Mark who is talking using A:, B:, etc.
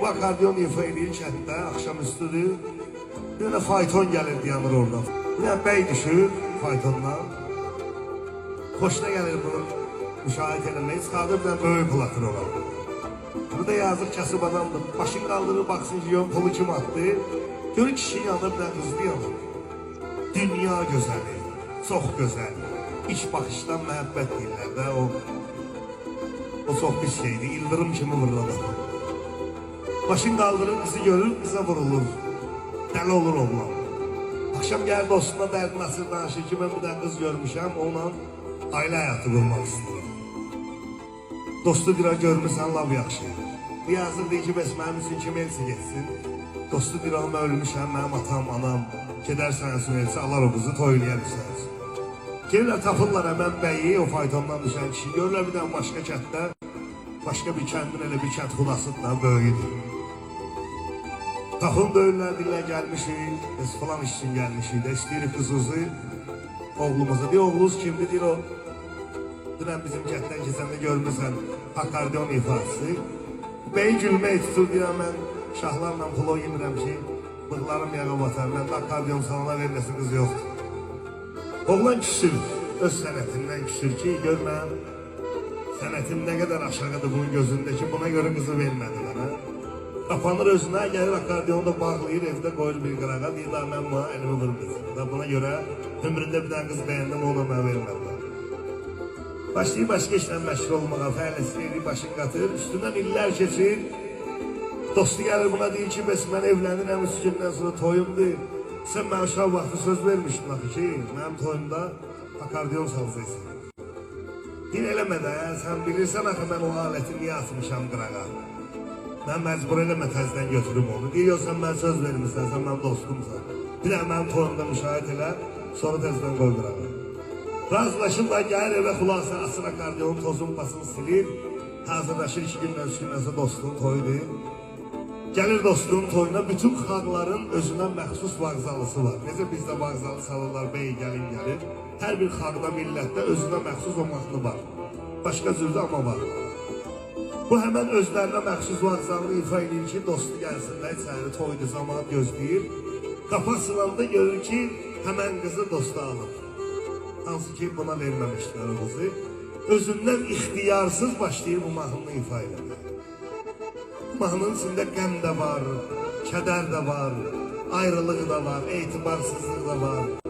A: bu akordeon ifa edir kənddə, axşamüstüdür. Bir dənə fayton gəlir dayanır orada. Bir dənə bəy düşür faytondan. Xoşuna gəlir bunu müşahidə eləmək. Çıxardır bir dənə böyük platır olar. Burada yazıq kasıb adamdır. Başını qaldırır, baxsın ki, pulu kim attı. Görür kişi yanır, bir dənə qızlı yanır. Dünya gözəli, çox gözəl. İç baxışdan məhəbbət deyirlər də o. O çox bir şeydir, ildırım kimi vurur adam. Başını qaldırır, bizi görür, bizə vurulur. Dəli olur oğlan. Akşam gəlir dostuna dərdin asır danışır ki, mən bir dənə qız görmüşəm, onunla ailə həyatı qurmaq istəyirəm. Dostu deyir, görmürsən, lav yaxşı. Bir yazır deyir ki, bəs mənim üçün kim elsi geçsin. Dostu deyir, mən ölmüşəm, mənim atam, anam. Gedərsən üçün elsi, alar o qızı, toyləyərsiniz. Gelirlər, tapırlar həmən bəyi, o faytondan düşən kişi. Görürlər bir dənə başqa kətdə, başqa bir kəndin elə bir kənd xulasıdla böyüdür. Tapın böyürlər, deyirlər, gəlmişik, biz falan iş üçün gəlmişik də, istəyirik qızımızı, oğlumuza. Deyir, oğlunuz kimdir, deyir o. Dünən bizim kətdən keçəndə görmürsən, akordeon ifası. Bəyi gülmək tutur, deyir, mən şahlarla pulu yemirəm ki, bığlarım yağa batar, məndə akordeon salona veriləsi qız yoxdur. Oğlan küsür, öz sənətindən küsür ki, görməm, sənətim nə qədər aşağıdır bunun gözündəki, buna görə qızı vermədilər, hə? Kapanır özünə, gəlir akordeonu da bağlayır, evdə qoyur bir qırağa, deyir, daha mən buna əlimi vurmuşum. Buna görə ömründə bir dənə qız bəyəndim, onu da mənə vermədilər. Başlayır başqa işlə məşğul olmağa, fəaliyyətini başını qatır, üstündən illər keçir. Dostu gəlir buna deyir ki, bəs mən evlənirəm, 3 gündən sonra toyumdur. Sən mən uşaq vaxtı söz vermişdin axı ki, mənim toyumda akordeon çalacaqsın. Din eləmə də, sən bilirsən axı mən o aləti niyə atmışam qırağa. Mən məcbur eləmə təzdən götürüm onu. Deyir, sən mən söz vermişsən, sən mənim dostumsan. Bir də mənim toyumda müşahidə elə, sonra təzdən qoy qırağa. Razılaşırlar, gəlir evə xulasa, asır akordeonun tozun basını silir. Hazırlaşır 2 gündən 3 gündən sonra dostunun toyudur. Gəlir dostluğun toyuna bütün xalqların özünə məxsus vağzalısı var. Necə bizdə vağzalı salırlar, bey gəlin gəlir. Hər bir xalqda, millətdə özünə məxsus o mahnı var. Başqa cürdə amma var. Bu həmən özlərinə məxsus vağzalını ifa edir ki, dostu gəlsinlər, içəri toydu, zamanı gözləyir. Qapı açılanda görür ki, həmən qızı dostu alır. Hansı ki, buna verməmişlər o qızı. Özündən ixtiyarsız başlayır bu mahnını ifa edir. Mahnının içində qəm də var, kədər də var, ayrılığı da var, etibarsızlığı da var.